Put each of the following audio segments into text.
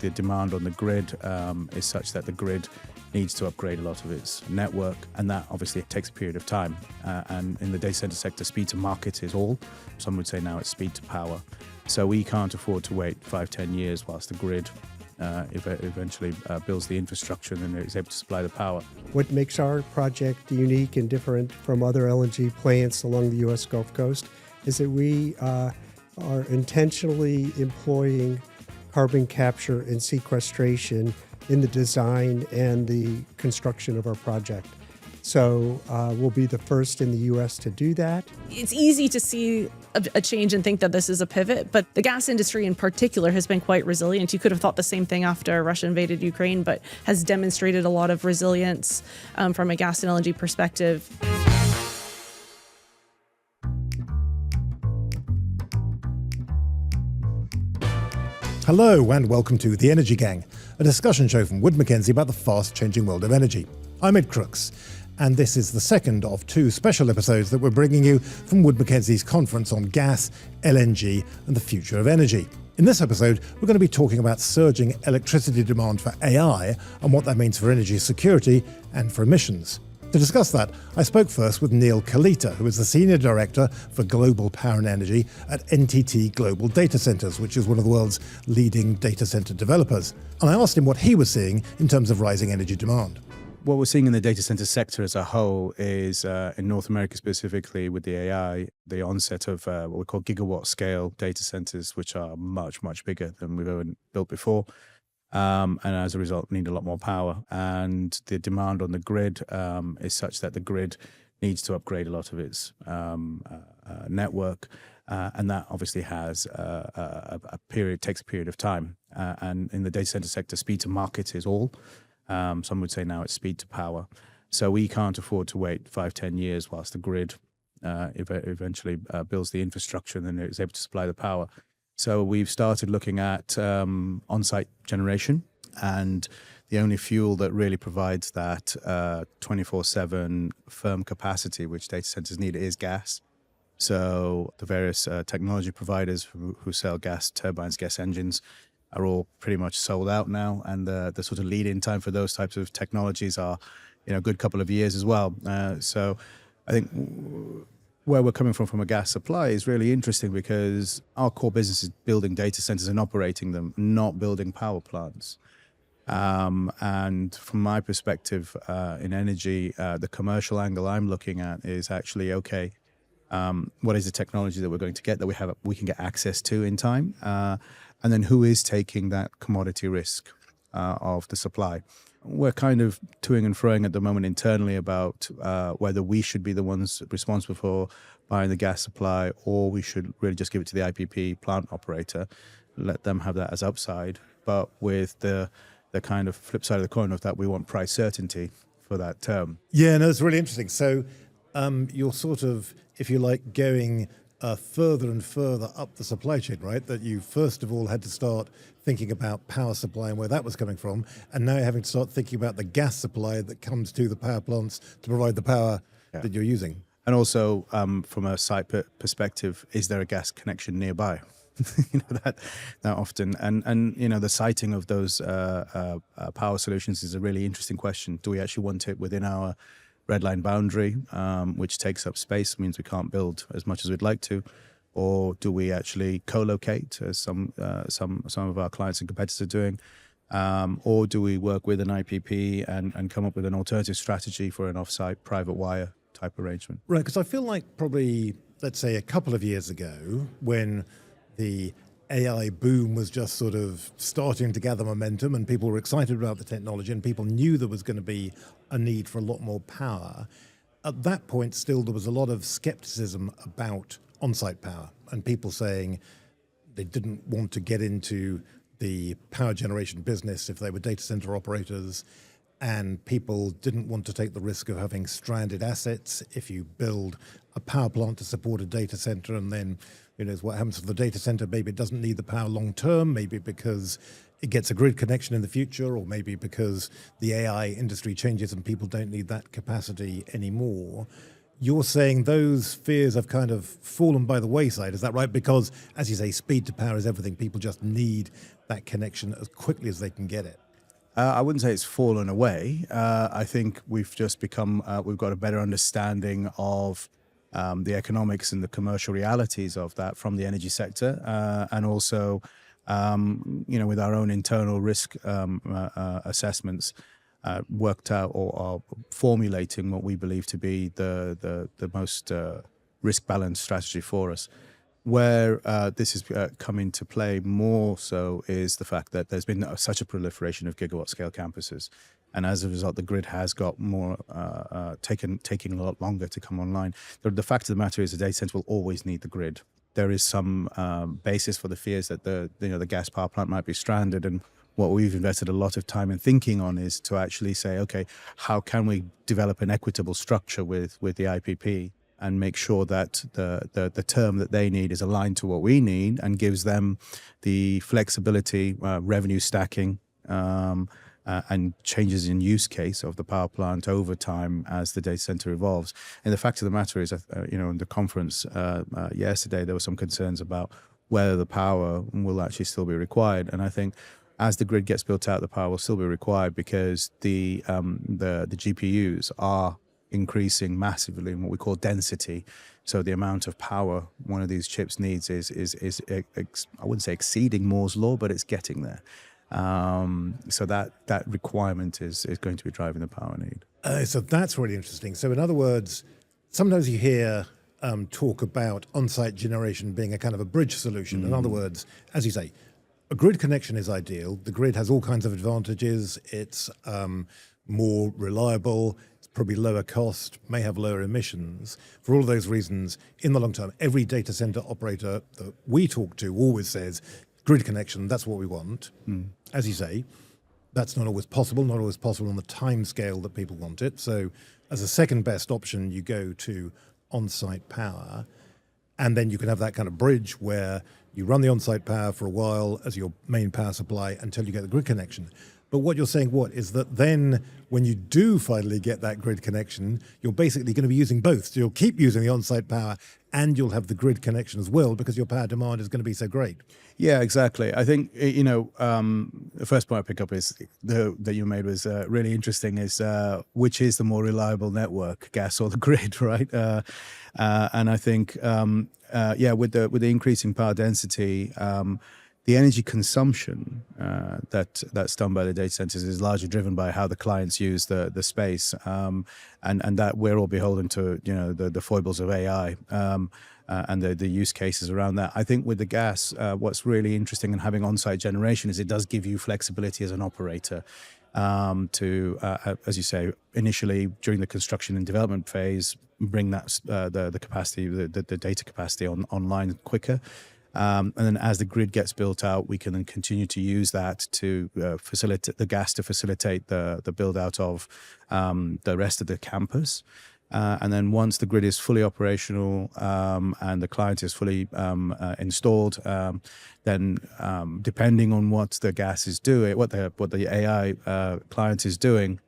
The demand on the grid is such that the grid needs to upgrade a lot of its network, and that obviously takes a period of time. And in the data center sector, speed to market is all. Some would say now it's speed to power. So we can't afford to wait 5-10 years whilst the grid eventually builds the infrastructure and then is able to supply the power. What makes our project unique and different from other LNG plants along the U.S. Gulf Coast is that we are intentionally employing carbon capture and sequestration in the design and the construction of our project. So we'll be the first in the U.S. to do that. It's easy to see a change and think that this is a pivot, but the gas industry in particular has been quite resilient. You could have thought the same thing after Russia invaded Ukraine, but has demonstrated a lot of resilience from a gas and LNG perspective. Hello and welcome to The Energy Gang, a discussion show from Wood Mackenzie about the fast-changing world of energy. I'm Ed Crooks, and this is the second of two special episodes that we're bringing you from Wood Mackenzie's conference on gas, LNG and the future of energy. In this episode, we're going to be talking about surging electricity demand for AI and what that means for energy security and for emissions. To discuss that, I spoke first with Neal Kalita, who is the Senior Director for Global Power and Energy at NTT Global Data Centers, which is one of the world's leading data center developers. And I asked him what he was seeing in terms of rising energy demand. What we're seeing in the data center sector as a whole is, in North America specifically with the AI, the onset of what we call gigawatt scale data centers, which are much, much bigger than we've ever built before. And as a result, need a lot more power. And the demand on the grid is such that the grid needs to upgrade a lot of its network. And that obviously has takes a period of time. And in the data center sector, speed to market is all. Some would say now it's speed to power. So we can't afford to wait 5-10 years whilst the grid eventually builds the infrastructure and then is able to supply the power. So we've started looking at on-site generation, and the only fuel that really provides that 24/7 firm capacity which data centers need is gas. So the various technology providers who sell gas turbines, gas engines, are all pretty much sold out now, and the sort of lead-in time for those types of technologies are, a good couple of years as well. So I think where we're coming from a gas supply is really interesting because our core business is building data centers and operating them, not building power plants. And from my perspective in energy, the commercial angle I'm looking at is actually, okay, what is the technology that we're going to get that we can get access to in time? And then who is taking that commodity risk of the supply? We're kind of toing and froing at the moment internally about whether we should be the ones responsible for buying the gas supply, or we should really just give it to the IPP plant operator, let them have that as upside. But with the kind of flip side of the coin of that, we want price certainty for that term. Yeah, no, it's really interesting. So you're sort of, if you like, going further and further up the supply chain, right? That you first of all had to start thinking about power supply and where that was coming from, and now you're having to start thinking about the gas supply that comes to the power plants to provide the power that you're using. And also, from a site perspective, is there a gas connection nearby? that often, and the siting of those power solutions is a really interesting question. Do we actually want it within our red line boundary, which takes up space, means we can't build as much as we'd like to, or do we actually co-locate, as some of our clients and competitors are doing, or do we work with an IPP and come up with an alternative strategy for an off-site private wire type arrangement? Right, because I feel like probably, let's say a couple of years ago, when the AI boom was just sort of starting to gather momentum and people were excited about the technology and people knew there was going to be a need for a lot more power. At that point, still, there was a lot of skepticism about on-site power and people saying they didn't want to get into the power generation business if they were data center operators, and people didn't want to take the risk of having stranded assets if you build a power plant to support a data center and then what happens to the data center. Maybe it doesn't need the power long term, maybe because it gets a grid connection in the future, or maybe because the AI industry changes and people don't need that capacity anymore. you're saying those fears have kind of fallen by the wayside. Is that right? Because, as you say, speed to power is everything. People just need that connection as quickly as they can get it. I wouldn't say it's fallen away. I think we've just become, we've got a better understanding of the economics and the commercial realities of that from the energy sector, and also, with our own internal risk assessments, worked out or are formulating what we believe to be the most risk-balanced strategy for us. Where this has come into play more so is the fact that there's been such a proliferation of gigawatt-scale campuses, and as a result, the grid has got more taking a lot longer to come online. The fact of the matter is, the data center will always need the grid. There is some basis for the fears that the gas power plant might be stranded, and what we've invested a lot of time in thinking on is to actually say, okay, how can we develop an equitable structure with the IPP and make sure that the term that they need is aligned to what we need and gives them the flexibility, revenue stacking, and changes in use case of the power plant over time as the data center evolves. And the fact of the matter is, in the conference yesterday, there were some concerns about whether the power will actually still be required. And I think as the grid gets built out, the power will still be required because the GPUs are increasing massively in what we call density. So the amount of power one of these chips needs is I wouldn't say exceeding Moore's law, but it's getting there. So that requirement is going to be driving the power need. So that's really interesting. So in other words, sometimes you hear talk about on-site generation being a kind of a bridge solution. In other words, as you say, a grid connection is ideal. The grid has all kinds of advantages. It's more reliable, it's probably lower cost, may have lower emissions. For all of those reasons, in the long term, every data center operator that we talk to always says, grid connection, that's what we want. As you say, that's not always possible on the time scale that people want it. So as a second best option, you go to on-site power, and then you can have that kind of bridge where you run the on-site power for a while as your main power supply until you get the grid connection. But what you're saying, is that then when you do finally get that grid connection, you're basically going to be using both. So you'll keep using the on-site power and you'll have the grid connection as well because your power demand is going to be so great. Yeah, exactly. I think, the first point I pick up is that you made was really interesting is which is the more reliable network, gas or the grid, right? And I think, with the increasing power density, the energy consumption that's done by the data centers is largely driven by how the clients use the space, and that we're all beholden to the foibles of AI and the use cases around that. I think with the gas, what's really interesting in having on-site generation is it does give you flexibility as an operator to, as you say, initially during the construction and development phase, bring that the capacity, the data capacity online quicker. And then as the grid gets built out, we can then continue to use that to facilitate the gas to facilitate the build out of the rest of the campus. And then once the grid is fully operational and the client is fully installed, then depending on what the gas is doing, what the AI client is doing,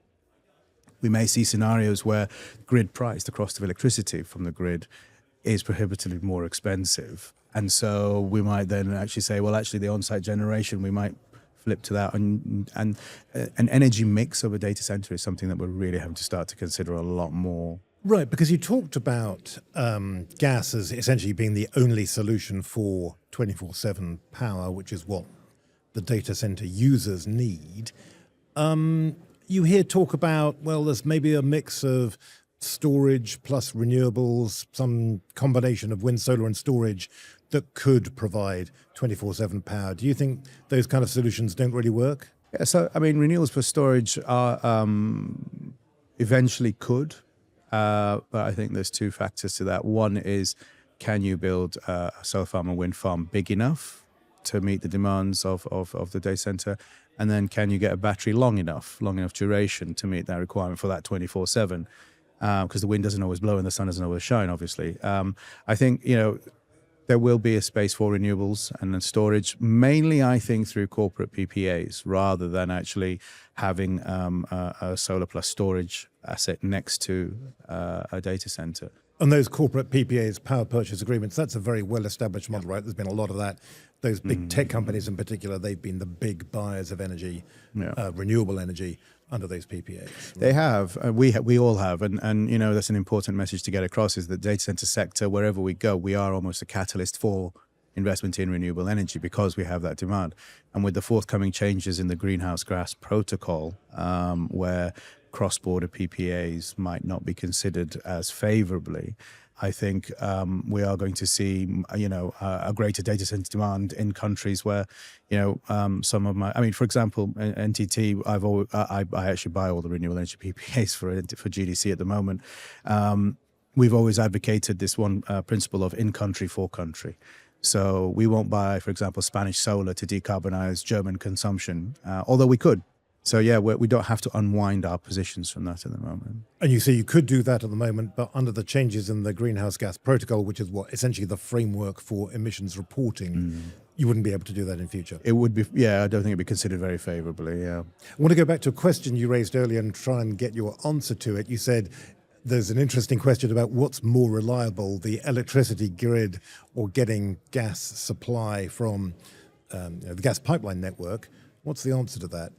we may see scenarios where grid price, the cost of electricity from the grid, is prohibitively more expensive. And so we might then actually say, well, actually the on-site generation, we might flip to that. And an energy mix of a data center is something that we're really having to start to consider a lot more. Right, because you talked about gas as essentially being the only solution for 24/7 power, which is what the data center users need. You hear talk about, well, there's maybe a mix of storage plus renewables, some combination of wind, solar, and storage that could provide 24/7 power. Do you think those kind of solutions don't really work? Yeah, so, I mean, renewables plus storage are eventually could, but I think there's two factors to that. One is, can you build a solar farm or wind farm big enough to meet the demands of the data center? And then can you get a battery long enough duration to meet that requirement for that 24/7? Because the wind doesn't always blow and the sun doesn't always shine, obviously. I think, There will be a space for renewables and then storage, mainly, I think, through corporate PPAs, rather than actually having a solar plus storage asset next to a data center. And those corporate PPAs, power purchase agreements, that's a very well-established model, right? There's been a lot of that. Those big tech companies in particular, they've been the big buyers of energy, renewable energy, under those PPAs. Right? They have. We all have. And you know, that's an important message to get across, is the data center sector, wherever we go, we are almost a catalyst for investment in renewable energy because we have that demand. And with the forthcoming changes in the greenhouse gas protocol, where cross-border PPAs might not be considered as favorably, I think we are going to see, a greater data center demand in countries where, for example, NTT, I actually buy all the renewable energy PPAs for GDC at the moment. We've always advocated this one principle of in-country, for country. So we won't buy, for example, Spanish solar to decarbonize German consumption, although we could. So yeah, we don't have to unwind our positions from that at the moment. And you say you could do that at the moment, but under the changes in the greenhouse gas protocol, which is what essentially the framework for emissions reporting, you wouldn't be able to do that in future. It would be, I don't think it'd be considered very favorably. Yeah. I want to go back to a question you raised earlier and try and get your answer to it. You said there's an interesting question about what's more reliable, the electricity grid or getting gas supply from the gas pipeline network. What's the answer to that?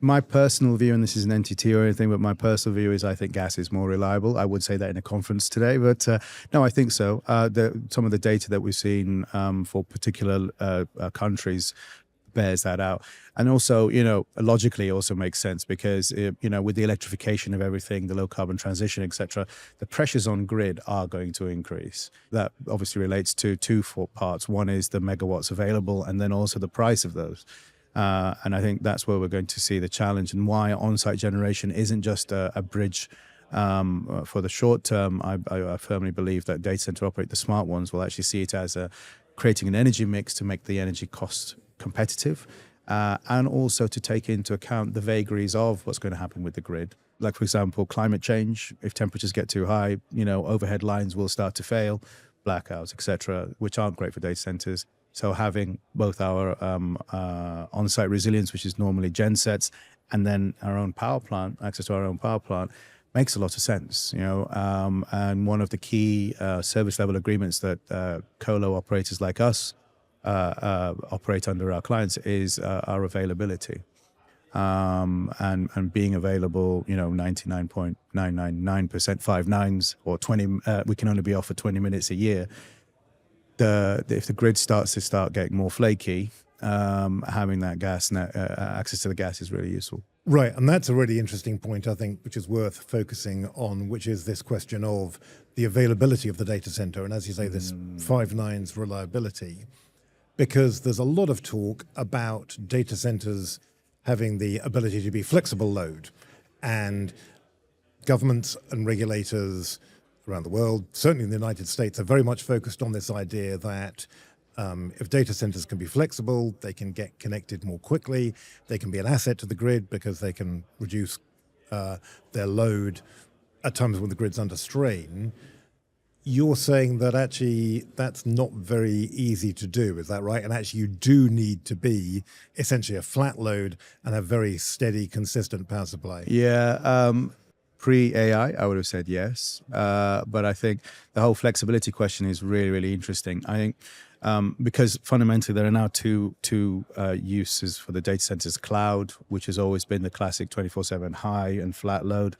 My personal view, and this isn't NTT or anything, but my personal view is I think gas is more reliable. I would say that in a conference today, but no, I think so. Some of the data that we've seen for particular countries bears that out. And also, logically it also makes sense because, with the electrification of everything, the low carbon transition, etc., the pressures on grid are going to increase. That obviously relates to two parts. One is the megawatts available and then also the price of those. And I think that's where we're going to see the challenge and why on-site generation isn't just a bridge for the short term. I firmly believe that data center operate, the smart ones, will actually see it as creating an energy mix to make the energy cost competitive and also to take into account the vagaries of what's going to happen with the grid. Like, for example, climate change. If temperatures get too high, overhead lines will start to fail, blackouts, etc., which aren't great for data centers. So having both our on-site resilience, which is normally gen-sets, and then our own power plant, access to our own power plant, makes a lot of sense. And one of the key service level agreements that colo operators like us operate under our clients is our availability. And being available, 99.999%, 5 nines or 20, we can only be off for 20 minutes a year. If the grid starts to getting more flaky, having that gas access to the gas is really useful. Right, and that's a really interesting point, I think, which is worth focusing on, which is this question of the availability of the data center, and as you say, this 5 nines reliability, because there's a lot of talk about data centers having the ability to be flexible load, and governments and regulators around the world, certainly in the United States, are very much focused on this idea that if data centers can be flexible, they can get connected more quickly, they can be an asset to the grid because they can reduce their load at times when the grid's under strain. You're saying that actually that's not very easy to do, is that right? And actually you do need to be essentially a flat load and a very steady, consistent power supply. Yeah. Pre-AI, I would have said yes. But I think the whole flexibility question is really, really interesting. I think because fundamentally there are now two uses for the data centers: cloud, which has always been the classic 24/7 high and flat load,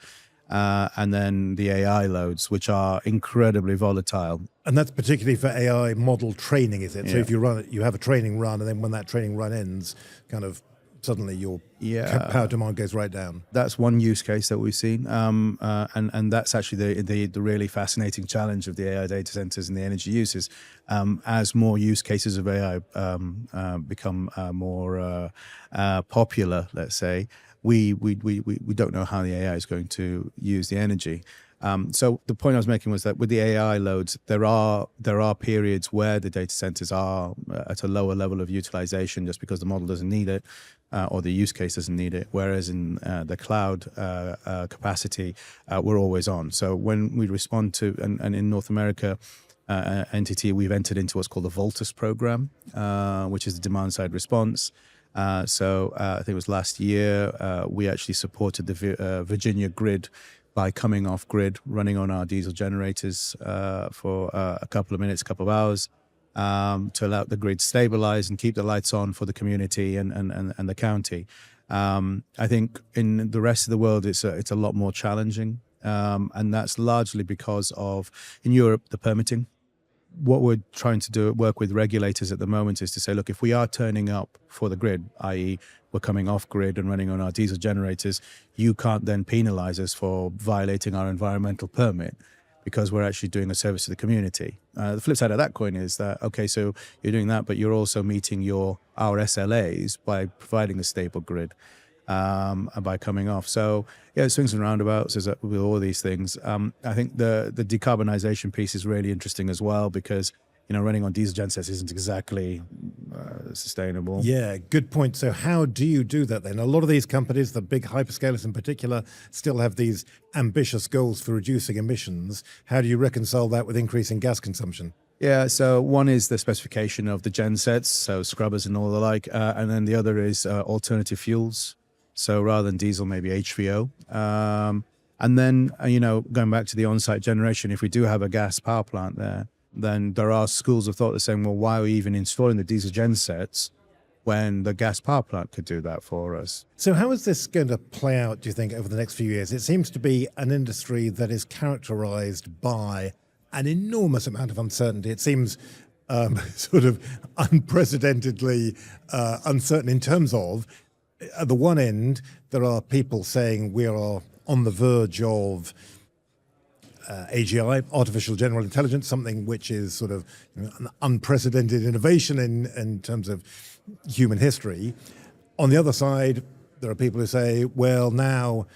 and then the AI loads, which are incredibly volatile. And that's particularly for AI model training, is it? Yeah. So if you run it, you have a training run, and then when that training run ends, kind of suddenly your power demand goes right down. That's one use case that we've seen, and that's actually the really fascinating challenge of the AI data centers and the energy uses. As more use cases of AI become more popular, let's say, we don't know how the AI is going to use the energy. So the point I was making was that with the AI loads, there are periods where the data centers are at a lower level of utilization just because the model doesn't need it or the use case doesn't need it. Whereas in the cloud capacity, we're always on. So when we respond to, and in North America, NTT, we've entered into what's called the Voltus program, which is the demand-side response. So I think it was last year, we actually supported the Virginia grid by coming off grid, running on our diesel generators for a couple of minutes, a couple of hours, to allow the grid stabilize and keep the lights on for the community and the county. I think in the rest of the world, it's a lot more challenging. And that's largely because of, in Europe, the permitting. What we're trying to do, work with regulators at the moment, is to say, look, if we are turning up for the grid, i.e. we're coming off grid and running on our diesel generators, you can't then penalize us for violating our environmental permit because we're actually doing a service to the community. The flip side of that coin is that, okay, so you're doing that, but you're also meeting our SLAs by providing a stable grid. And by coming off. So yeah, swings and roundabouts is with all these things. I think the decarbonization piece is really interesting as well, because running on diesel gensets isn't exactly sustainable. Yeah, good point. So how do you do that then? A lot of these companies, the big hyperscalers in particular, still have these ambitious goals for reducing emissions. How do you reconcile that with increasing gas consumption? Yeah, so one is the specification of the gensets, so scrubbers and all the like, and then the other is alternative fuels. So rather than diesel, maybe HVO. And then, going back to the on-site generation, if we do have a gas power plant there, then there are schools of thought that are saying, well, why are we even installing the diesel gensets when the gas power plant could do that for us? So how is this going to play out, do you think, over the next few years? It seems to be an industry that is characterized by an enormous amount of uncertainty. It seems sort of unprecedentedly uncertain in terms of, at the one end, there are people saying we are on the verge of AGI, artificial general intelligence, something which is sort of an unprecedented innovation in terms of human history. On the other side, there are people who say, well, now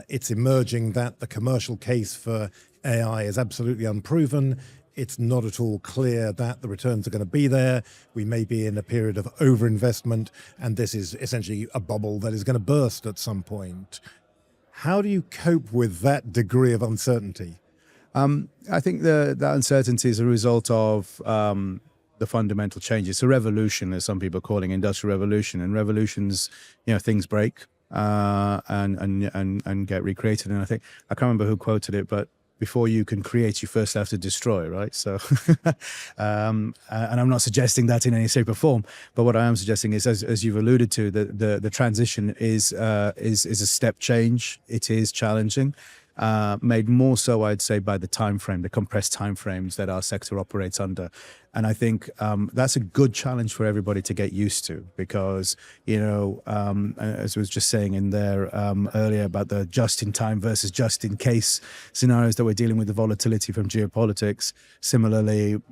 it's emerging that the commercial case for AI is absolutely unproven. It's not at all clear that the returns are going to be there. We may be in a period of overinvestment, and this is essentially a bubble that is going to burst at some point. How do you cope with that degree of uncertainty? I think that uncertainty is a result of the fundamental changes. So revolution, as some people are calling industrial revolution, and revolutions, things break and get recreated. And I think, I can't remember who quoted it, but before you can create, you first have to destroy, right? So, and I'm not suggesting that in any shape or form, but what I am suggesting is, as you've alluded to, the transition is a step change. It is challenging, made more so, I'd say, by the time frame, the compressed time frames that our sector operates under. And I think that's a good challenge for everybody to get used to, because, as I was just saying in there earlier about the just-in-time versus just-in-case scenarios that we're dealing with, the volatility from geopolitics. Similarly,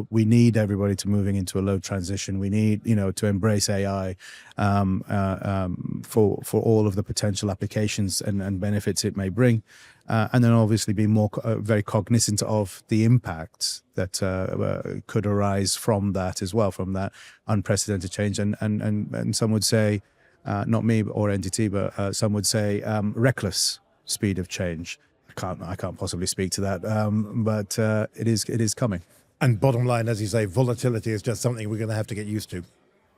we need everybody to moving into a low transition. We need, to embrace AI for all of the potential applications and benefits it may bring. And then obviously be more very cognizant of the impacts that could arise from that as well, from that unprecedented change. And some would say, not me or NTT, but some would say reckless speed of change. I can't possibly speak to that, but it is coming. And bottom line, as you say, volatility is just something we're going to have to get used to.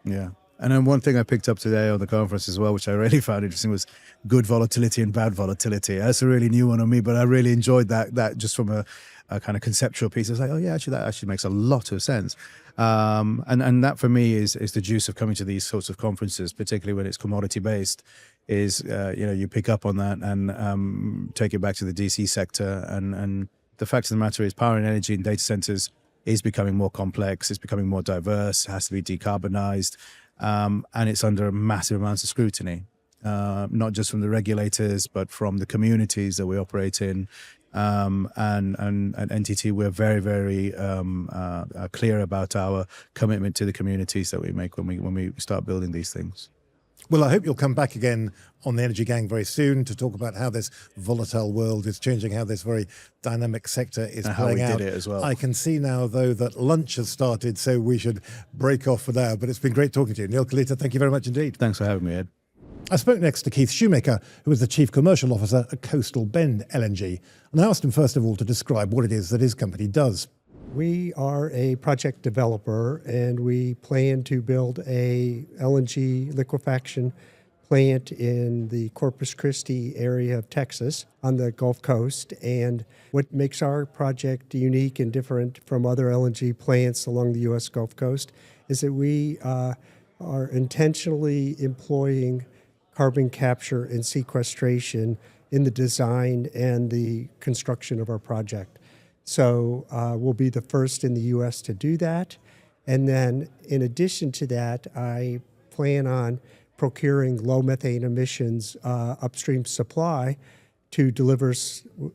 Yeah. And then one thing I picked up today on the conference as well, which I really found interesting, was good volatility and bad volatility. That's a really new one on me, but I really enjoyed that just from a kind of conceptual piece. I was like, oh yeah, actually that actually makes a lot of sense. And that for me is the juice of coming to these sorts of conferences, particularly when it's commodity based, is, you pick up on that and take it back to the DC sector. And the fact of the matter is power and energy in data centers is becoming more complex. It's becoming more diverse. It has to be decarbonized. And it's under massive amounts of scrutiny, not just from the regulators, but from the communities that we operate in. And at NTT, we're very, very clear about our commitment to the communities that we make when we start building these things. Well, I hope you'll come back again on the Energy Gang very soon to talk about how this volatile world is changing, how this very dynamic sector is and playing how we out. did it as well. I can see now, though, that lunch has started, so we should break off for now. But it's been great talking to you. Neal Kalita, thank you very much indeed. Thanks for having me, Ed. I spoke next to Keith Shoemaker, who is the Chief Commercial Officer at Coastal Bend LNG. And I asked him, first of all, to describe what it is that his company does. We are a project developer, and we plan to build a LNG liquefaction plant in the Corpus Christi area of Texas on the Gulf Coast. And what makes our project unique and different from other LNG plants along the U.S. Gulf Coast is that we are intentionally employing carbon capture and sequestration in the design and the construction of our project. So we'll be the first in the U.S. to do that. And then in addition to that, I plan on procuring low methane emissions upstream supply to deliver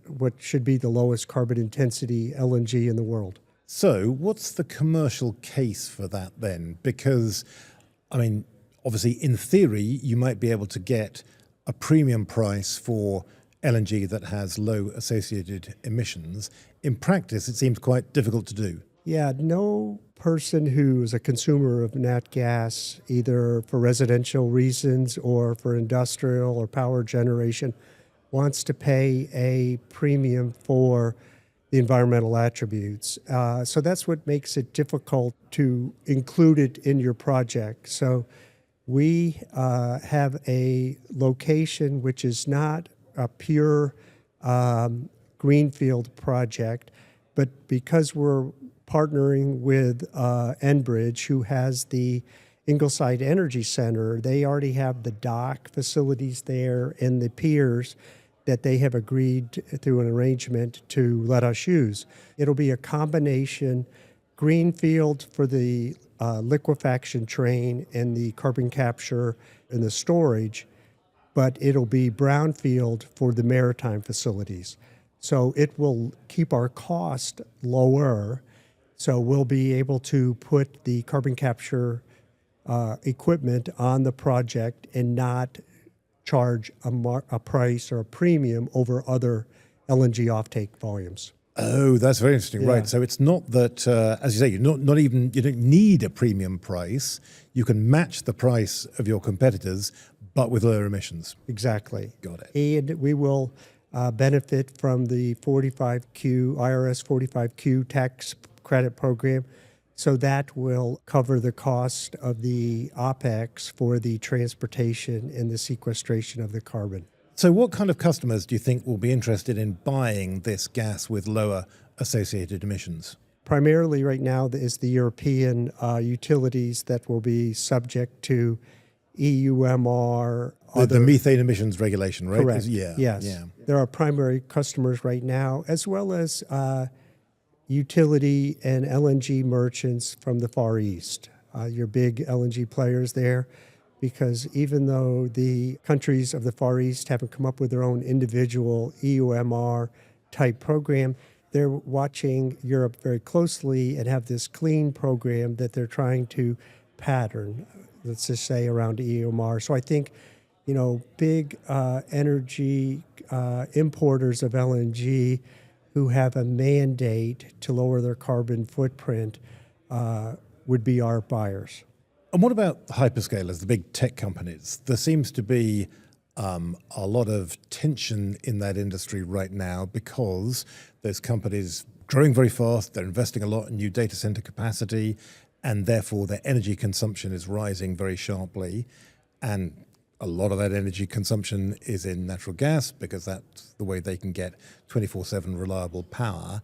what should be the lowest carbon intensity LNG in the world. So what's the commercial case for that then? Because, I mean, obviously in theory, you might be able to get a premium price for LNG that has low associated emissions. In practice, it seems quite difficult to do. Yeah, no person who is a consumer of nat gas, either for residential reasons or for industrial or power generation, wants to pay a premium for the environmental attributes. So that's what makes it difficult to include it in your project. So we have a location which is not a pure greenfield project, but because we're partnering with Enbridge, who has the Ingleside Energy Center, they already have the dock facilities there and the piers that they have agreed through an arrangement to let us use. It'll be a combination greenfield for the liquefaction train and the carbon capture and the storage, but it'll be brownfield for the maritime facilities. So it will keep our cost lower. So we'll be able to put the carbon capture equipment on the project and not charge a price or a premium over other LNG offtake volumes. Oh, that's very interesting. Yeah. Right. So it's not that, as you say, you don't need a premium price. You can match the price of your competitors, but with lower emissions. Exactly. Got it. And we will benefit from the 45Q, IRS 45Q tax credit program. So that will cover the cost of the OPEX for the transportation and the sequestration of the carbon. So what kind of customers do you think will be interested in buying this gas with lower associated emissions? Primarily right now is the European utilities that will be subject to EUMR. The methane emissions regulation, right? Correct. Yeah. Yes. Yeah. There are primary customers right now, as well as utility and LNG merchants from the Far East, your big LNG players there, because even though the countries of the Far East haven't come up with their own individual EUMR type program, they're watching Europe very closely and have this clean program that they're trying to pattern, let's just say, around EUMR. So I think, big energy importers of LNG who have a mandate to lower their carbon footprint would be our buyers. And what about the hyperscalers, the big tech companies? There seems to be a lot of tension in that industry right now because those companies growing very fast, they're investing a lot in new data center capacity, and therefore their energy consumption is rising very sharply. And a lot of that energy consumption is in natural gas because that's the way they can get 24/7 reliable power.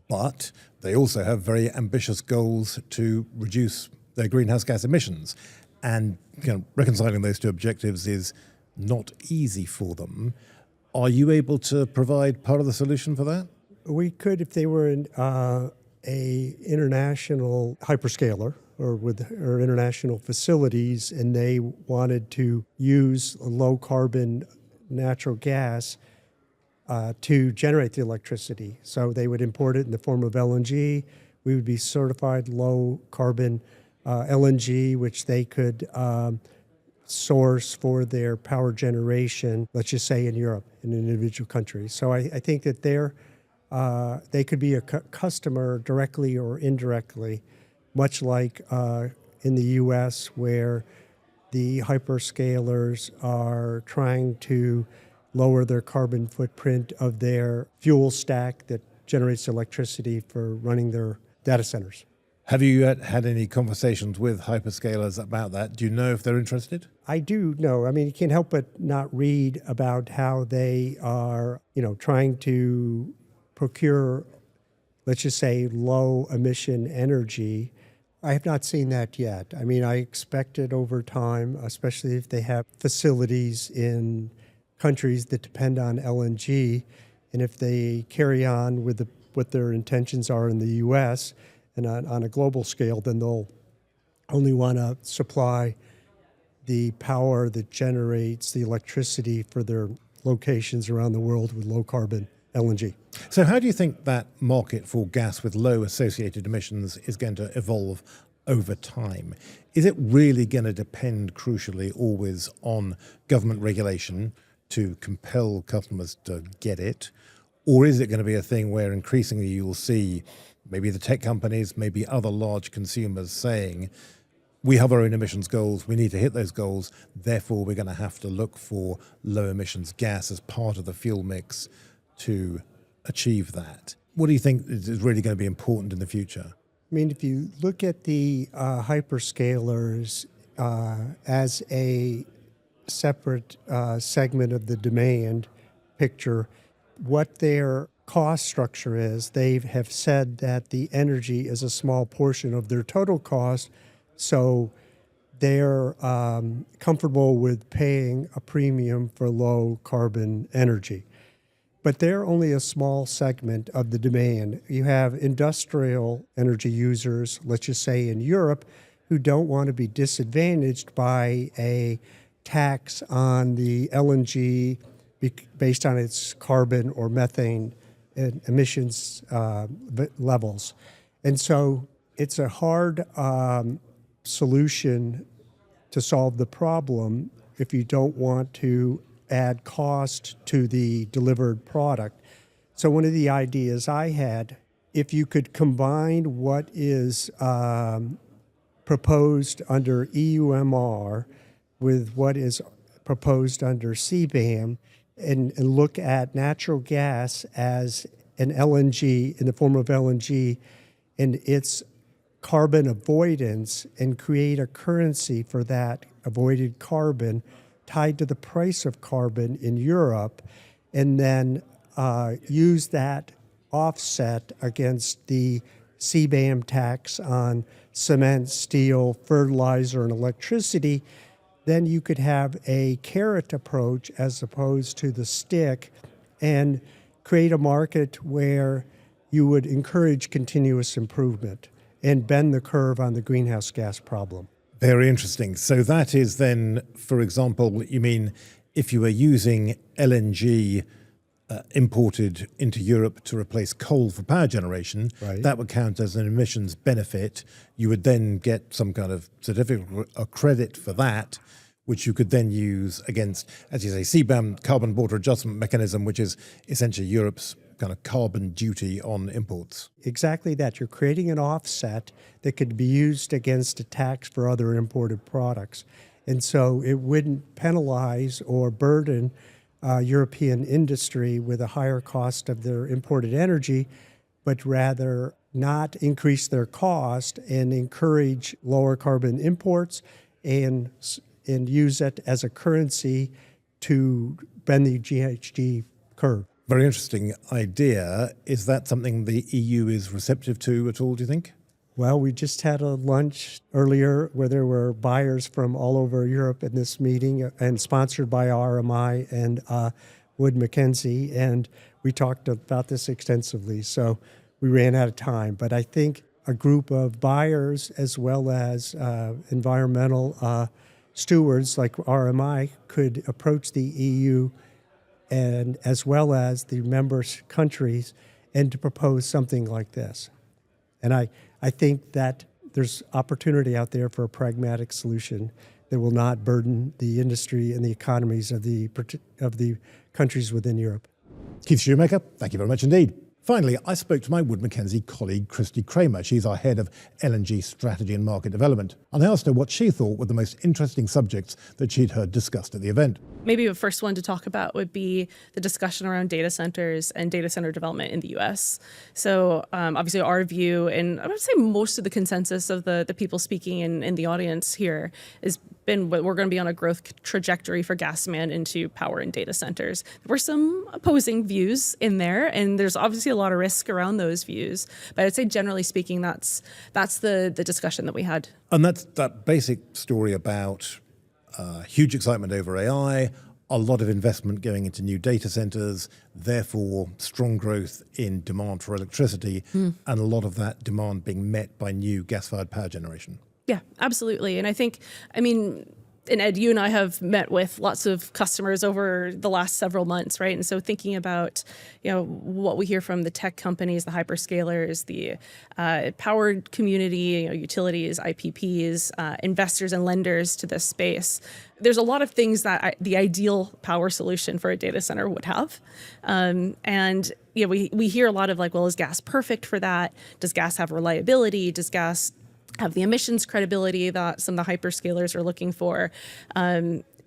But they also have very ambitious goals to reduce their greenhouse gas emissions. And reconciling those two objectives is not easy for them. Are you able to provide part of the solution for that? We could if they were a international hyperscaler or international facilities, and they wanted to use low carbon natural gas to generate the electricity. So they would import it in the form of LNG. We would be certified low carbon LNG, which they could source for their power generation, let's just say in Europe, in an individual country. So I think that they could be a customer directly or indirectly, much like in the U.S. where the hyperscalers are trying to lower their carbon footprint of their fuel stack that generates electricity for running their data centers. Have you had any conversations with hyperscalers about that? Do you know if they're interested? I do know. I mean, you can't help but not read about how they are, trying to procure, let's just say, low emission energy. I have not seen that yet. I mean, I expect it over time, especially if they have facilities in countries that depend on LNG, and if they carry on with what their intentions are in the U.S. and on a global scale, then they'll only want to supply the power that generates the electricity for their locations around the world with low carbon LNG. So how do you think that market for gas with low associated emissions is going to evolve over time? Is it really going to depend crucially always on government regulation to compel customers to get it? Or is it going to be a thing where increasingly you'll see maybe the tech companies, maybe other large consumers saying, we have our own emissions goals, we need to hit those goals, therefore we're going to have to look for low emissions gas as part of the fuel mix to achieve that? What do you think is really going to be important in the future? I mean, if you look at the hyperscalers as a separate segment of the demand picture, what their cost structure is, they have said that the energy is a small portion of their total cost, so they're comfortable with paying a premium for low carbon energy. But they're only a small segment of the demand. You have industrial energy users, let's just say in Europe, who don't want to be disadvantaged by a tax on the LNG based on its carbon or methane emissions levels. And so it's a hard solution to solve the problem if you don't want to add cost to the delivered product. So one of the ideas I had, if you could combine what is proposed under EUMR with what is proposed under CBAM, and look at natural gas as an LNG in the form of LNG and its carbon avoidance, and create a currency for that avoided carbon tied to the price of carbon in Europe, and then use that offset against the CBAM tax on cement, steel, fertilizer, and electricity, then you could have a carrot approach as opposed to the stick, and create a market where you would encourage continuous improvement and bend the curve on the greenhouse gas problem. Very interesting. So that is then, for example, you mean if you were using LNG imported into Europe to replace coal for power generation, right, that would count as an emissions benefit. You would then get some kind of certificate or credit for that, which you could then use against, as you say, CBAM, carbon border adjustment mechanism, which is essentially Europe's kind of carbon duty on imports. Exactly that. You're creating an offset that could be used against a tax for other imported products. And so it wouldn't penalize or burden European industry with a higher cost of their imported energy, but rather not increase their cost and encourage lower carbon imports and use it as a currency to bend the GHG curve. Very interesting idea. Is that something the EU is receptive to at all, do you think? Well, we just had a lunch earlier where there were buyers from all over Europe in this meeting, and sponsored by RMI and Wood Mackenzie, and we talked about this extensively. So we ran out of time, but I think a group of buyers as well as environmental stewards like RMI could approach the EU and as well as the member countries and to propose something like this. And I think that there's opportunity out there for a pragmatic solution that will not burden the industry and the economies of the countries within Europe. Keith Shoemaker, thank you very much indeed. Finally, I spoke to my Wood Mackenzie colleague, Kristy Krammer. She's our head of LNG strategy and market development. And I asked her what she thought were the most interesting subjects that she'd heard discussed at the event. maybe the first one to talk about would be the discussion around data centers and data center development in the U.S. So obviously our view, and I would say most of the consensus of the people speaking in the audience here has been we're going to be on a growth trajectory for gas demand into power and data centers. There were some opposing views in there, and there's obviously a lot of risk around those views. But I'd say generally speaking, that's the discussion that we had. And that's that basic story about huge excitement over AI, a lot of investment going into new data centers, therefore strong growth in demand for electricity, and a lot of that demand being met by new gas-fired power generation. Yeah, absolutely. And and Ed, you and I have met with lots of customers over the last several months, right? And so thinking about, what we hear from the tech companies, the hyperscalers, the power community, utilities, IPPs, investors and lenders to this space, there's a lot of things that the ideal power solution for a data center would have. We hear a lot of is gas perfect for that? Does gas have reliability? Does gas have the emissions credibility that some of the hyperscalers are looking for,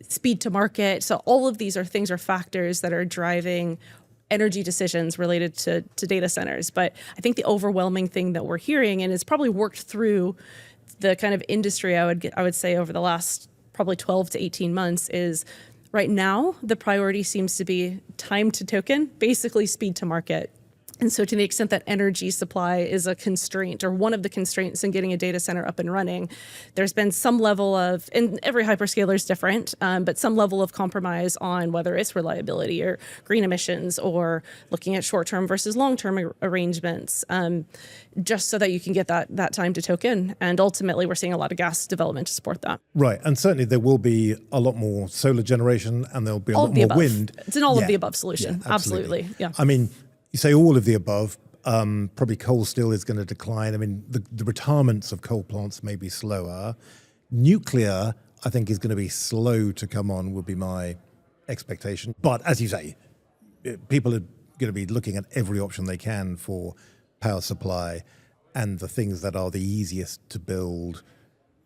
speed to market. So all of these are factors that are driving energy decisions related to data centers. But I think the overwhelming thing that we're hearing, and it's probably worked through the kind of industry, I would say over the last probably 12 to 18 months, is right now the priority seems to be time to token, basically speed to market. And so to the extent that energy supply is a constraint or one of the constraints in getting a data center up and running, there's been some level of, and every hyperscaler is different, but some level of compromise on whether it's reliability or green emissions or looking at short-term versus long-term arrangements, just so that you can get that time to token. And ultimately, we're seeing a lot of gas development to support that. Right. And certainly there will be a lot more solar generation and there'll be a lot more wind. It's an all of the above solution. Yeah, absolutely. Yeah. You say all of the above, probably coal still is going to decline. The retirements of coal plants may be slower. Nuclear, I think, is going to be slow to come on, would be my expectation. But as you say, people are going to be looking at every option they can for power supply, and the things that are the easiest to build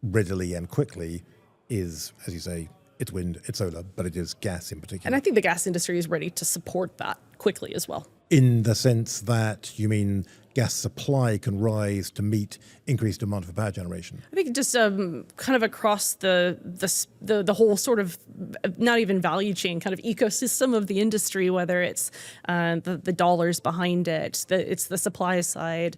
readily and quickly is, as you say, it's wind, it's solar, but it is gas in particular. And I think the gas industry is ready to support that quickly as well. In the sense that you mean gas supply can rise to meet increased demand for power generation? I think just kind of across the whole sort of not even value chain kind of ecosystem of the industry, whether it's the dollars behind it, it's the supply side,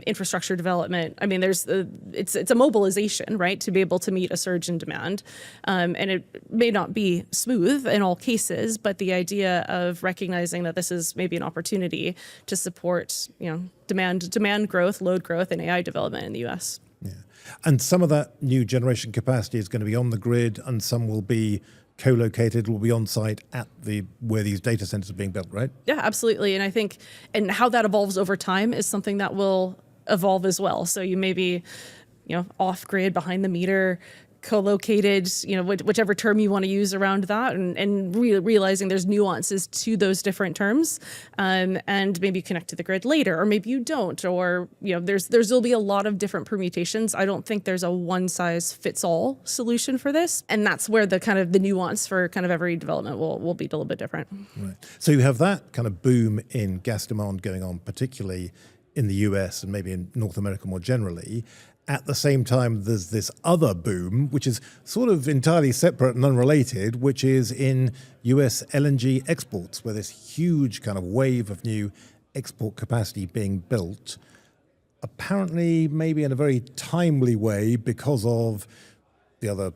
infrastructure development. It's a mobilization, right, to be able to meet a surge in demand, and it may not be smooth in all cases, but the idea of recognizing that this is maybe an opportunity to support, demand growth, load growth, and AI development in the U.S. Yeah. And some of that new generation capacity is going to be on the grid, and some will be co-located, will be on site at where these data centers are being built, right? Yeah, absolutely. And I think, and how that evolves over time is something that will evolve as well. So you may be, off grid, behind the meter, co-located, whichever term you want to use around that, and realizing there's nuances to those different terms, and maybe connect to the grid later, or maybe you don't, or there'll be a lot of different permutations. I don't think there's a one size fits all solution for this, and that's where the kind of the nuance for kind of every development will be a little bit different. Right. So you have that kind of boom in gas demand going on, particularly in the US and maybe in North America more generally. At the same time, there's this other boom, which is sort of entirely separate and unrelated, which is in US LNG exports, where this huge kind of wave of new export capacity being built, apparently maybe in a very timely way because of the other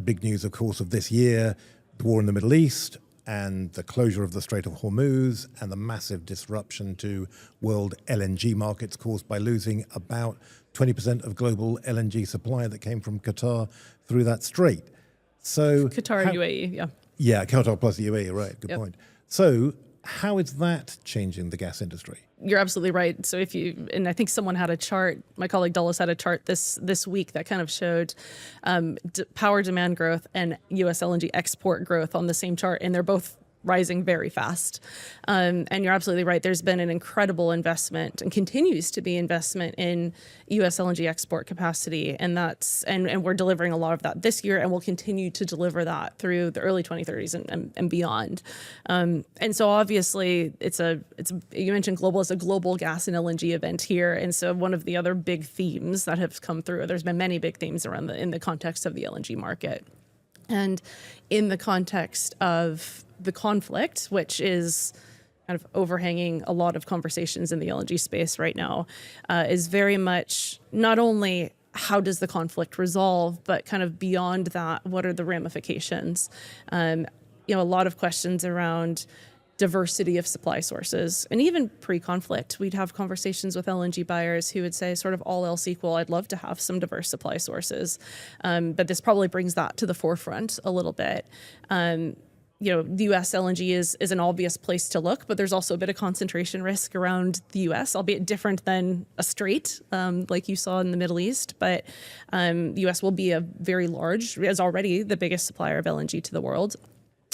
big news, of course, of this year, the war in the Middle East and the closure of the Strait of Hormuz and the massive disruption to world LNG markets caused by losing about 20% of global LNG supply that came from Qatar through that strait. So Qatar, UAE, yeah. Yeah, Qatar plus the UAE, right, good point. So how is that changing the gas industry? You're absolutely right. So and I think someone had a chart, my colleague Dulles had a chart this week that kind of showed power demand growth and US LNG export growth on the same chart, and they're both rising very fast. And you're absolutely right. There's been an incredible investment and continues to be investment in US LNG export capacity. And and we're delivering a lot of that this year, and we'll continue to deliver that through the early 2030s and beyond. And so obviously you mentioned global, it's a global gas and LNG event here. And so one of the other big themes that have come through, there's been many big themes around in the context of the LNG market. And in the context of the conflict, which is kind of overhanging a lot of conversations in the LNG space right now, is very much not only how does the conflict resolve, but kind of beyond that, what are the ramifications? A lot of questions around diversity of supply sources. And even pre-conflict, we'd have conversations with LNG buyers who would say, sort of all else equal, I'd love to have some diverse supply sources. But this probably brings that to the forefront a little bit. The US LNG is an obvious place to look, but there's also a bit of concentration risk around the US, albeit different than a strait, like you saw in the Middle East. But the US will be is already the biggest supplier of LNG to the world,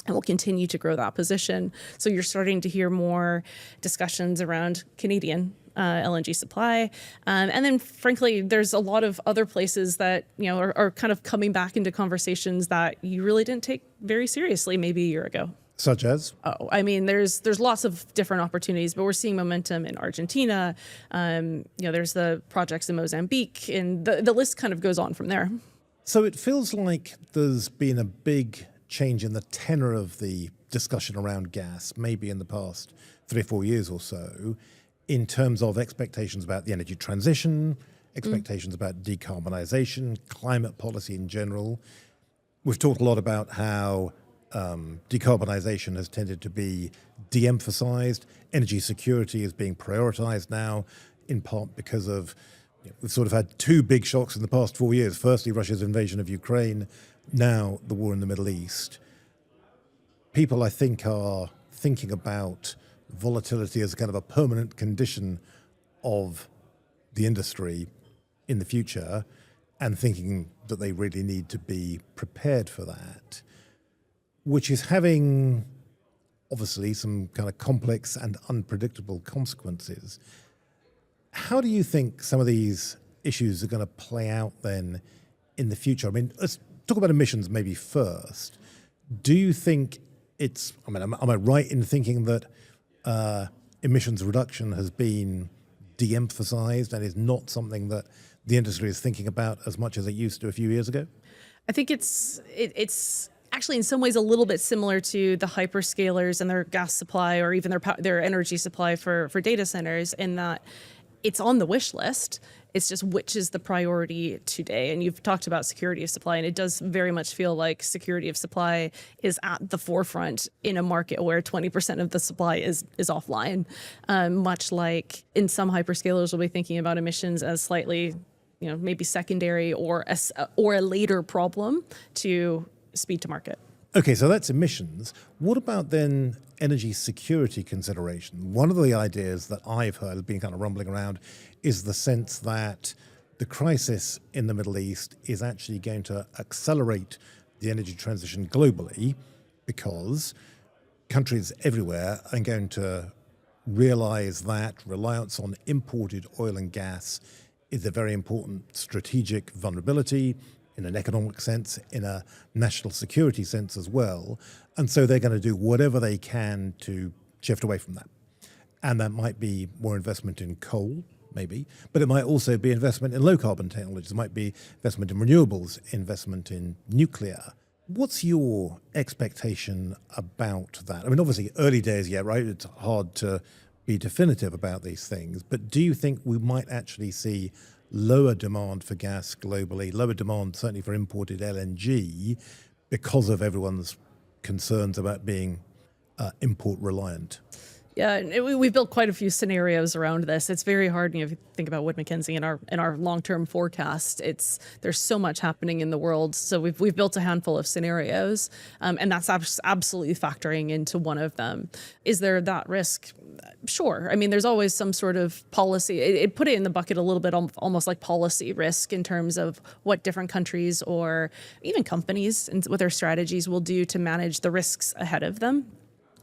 and will continue to grow that position. So you're starting to hear more discussions around Canadian LNG supply. And then, frankly, there's a lot of other places that are kind of coming back into conversations that you really didn't take very seriously maybe a year ago. Such as? Oh, I mean, there's lots of different opportunities, but we're seeing momentum in Argentina. There's the projects in Mozambique, and the list kind of goes on from there. So it feels like there's been a big change in the tenor of the discussion around gas, maybe in the past 3 or 4 years or so, in terms of expectations about the energy transition, expectations about decarbonisation, climate policy in general. We've talked a lot about how decarbonisation has tended to be de-emphasised. Energy security is being prioritised now, in part because of we've sort of had 2 big shocks in the past 4 years. Firstly, Russia's invasion of Ukraine, now the war in the Middle East. People, I think, are thinking about volatility as kind of a permanent condition of the industry in the future, and thinking that they really need to be prepared for that, which is having, obviously, some kind of complex and unpredictable consequences. How do you think some of these issues are going to play out then in the future? I mean, let's talk about emissions maybe first. Do you think am I right in thinking that emissions reduction has been de-emphasized and is not something that the industry is thinking about as much as it used to a few years ago? I think it's actually in some ways a little bit similar to the hyperscalers and their gas supply, or even their energy supply for data centers, in that it's on the wish list. It's just which is the priority today. And you've talked about security of supply, and it does very much feel like security of supply is at the forefront in a market where 20% of the supply is offline. Much like in some hyperscalers will be thinking about emissions as slightly, maybe secondary or a later problem to speed to market. Okay, so that's emissions. What about then energy security consideration? One of the ideas that I've heard has been kind of rumbling around is the sense that the crisis in the Middle East is actually going to accelerate the energy transition globally, because countries everywhere are going to realize that reliance on imported oil and gas is a very important strategic vulnerability, in an economic sense, in a national security sense as well. And so they're going to do whatever they can to shift away from that. And that might be more investment in coal, maybe, but it might also be investment in low carbon technologies. It might be investment in renewables, investment in nuclear. What's your expectation about that? I mean, obviously early days yet, right? It's hard to be definitive about these things, but do you think we might actually see lower demand for gas globally, lower demand certainly for imported LNG, because of everyone's concerns about being import reliant? Yeah, we've built quite a few scenarios around this. It's very hard, if you think about Wood Mackenzie and our long-term forecast. There's so much happening in the world, so we've built a handful of scenarios, and that's absolutely factoring into one of them. Is there that risk? Sure. I mean, there's always some sort of policy. It put it in the bucket a little bit, almost like policy risk, in terms of what different countries or even companies and what their strategies will do to manage the risks ahead of them.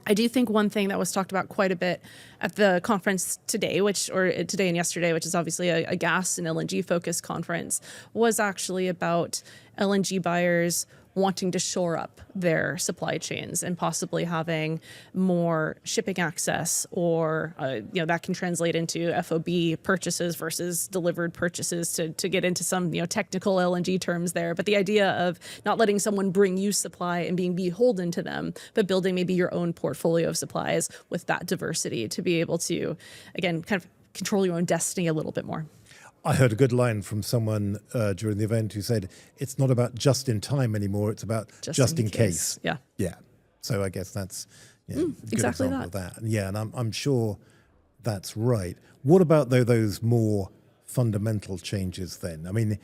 I do think one thing that was talked about quite a bit at the conference today, today and yesterday, which is obviously a gas and LNG focused conference, was actually about LNG buyers wanting to shore up their supply chains and possibly having more shipping access, or that can translate into FOB purchases versus delivered purchases, to get into some technical LNG terms there. But the idea of not letting someone bring you supply and being beholden to them, but building maybe your own portfolio of supplies with that diversity to be able to, again, kind of control your own destiny a little bit more. I heard a good line from someone during the event who said, it's not about just in time anymore, it's about just in case. Yeah. Yeah. So I guess that's a good exactly example of that. Yeah, and I'm sure that's right. What about, though, those more fundamental changes then? I mean,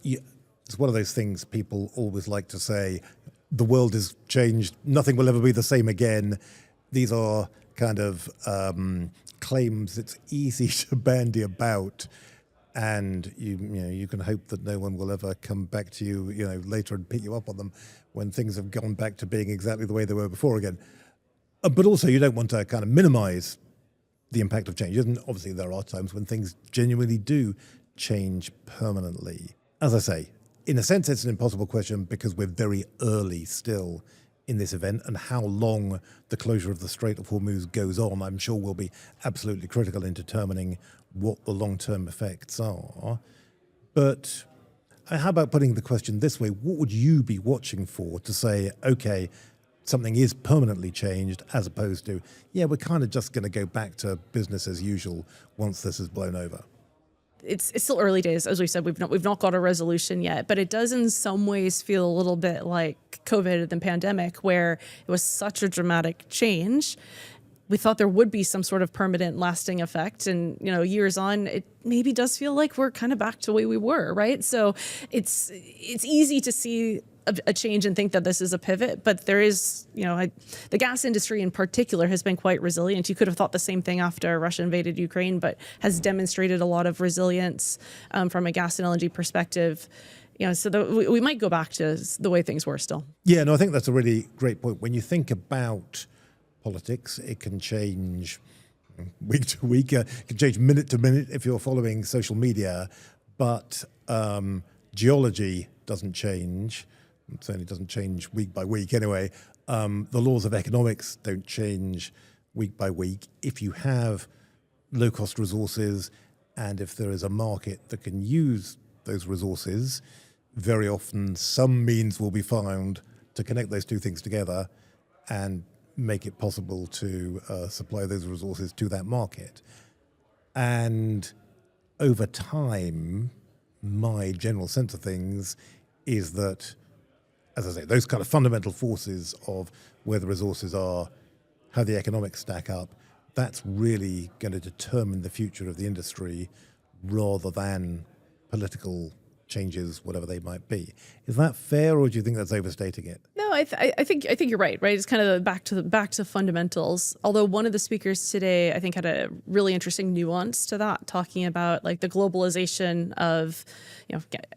it's one of those things people always like to say, the world has changed, nothing will ever be the same again. These are kind of claims it's easy to bandy about. And you can hope that no one will ever come back to you, later and pick you up on them when things have gone back to being exactly the way they were before again. But also, you don't want to kind of minimize the impact of change. And obviously, there are times when things genuinely do change permanently. As I say, in a sense, it's an impossible question because we're very early still in this event, and how long the closure of the Strait of Hormuz goes on, I'm sure will be absolutely critical in determining what the long-term effects are. But how about putting the question this way? What would you be watching for to say, okay, something is permanently changed, as opposed to, we're kind of just going to go back to business as usual once this is blown over? It's still early days, as we said. We've not got a resolution yet, but it does in some ways feel a little bit like COVID and the pandemic, where it was such a dramatic change. We thought there would be some sort of permanent, lasting effect, and years on, it maybe does feel like we're kind of back to the way we were, right? So it's easy to see a change and think that this is a pivot, but there is, the gas industry in particular has been quite resilient. You could have thought the same thing after Russia invaded Ukraine, but has demonstrated a lot of resilience from a gas and LNG perspective. So we might go back to the way things were still. Yeah, no, I think that's a really great point. When you think about politics, it can change week to week, it can change minute to minute if you're following social media, but geology doesn't change. It certainly doesn't change week by week anyway. The laws of economics don't change week by week. If you have low-cost resources and if there is a market that can use those resources, very often some means will be found to connect those two things together and make it possible to supply those resources to that market. And over time, my general sense of things is that, as I say, those kind of fundamental forces of where the resources are, how the economics stack up, that's really going to determine the future of the industry rather than political changes, whatever they might be. Is that fair, or do you think that's overstating it? No, I think you're right. It's kind of back to fundamentals. Although one of the speakers today, I think, had a really interesting nuance to that, talking about like the globalization of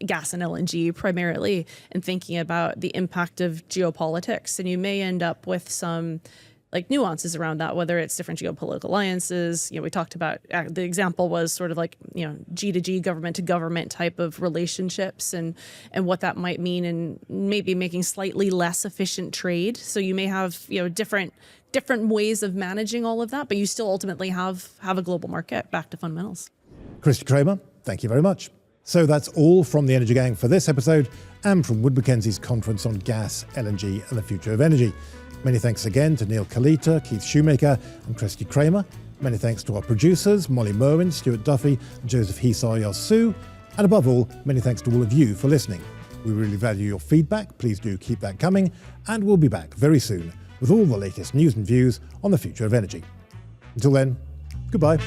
gas and LNG primarily, and thinking about the impact of geopolitics. And you may end up with some like nuances around that, whether it's different geopolitical alliances. We talked about, the example was sort of like, G to G, government to government type of relationships, and what that might mean, and maybe making slightly less efficient trade. So you may have, different ways of managing all of that, but you still ultimately have a global market. Back to fundamentals. Kristy Krammer, thank you very much. So that's all from the Energy Gang for this episode, and from Wood Mackenzie's conference on gas, LNG, and the future of energy. Many thanks again to Neal Kalita, Keith Shoemaker, and Kristy Krammer. Many thanks to our producers, Molly Merwin, Stuart Duffy, and Joseph Hisar-Yasu. And above all, many thanks to all of you for listening. We really value your feedback. Please do keep that coming. And we'll be back very soon with all the latest news and views on the future of energy. Until then, goodbye.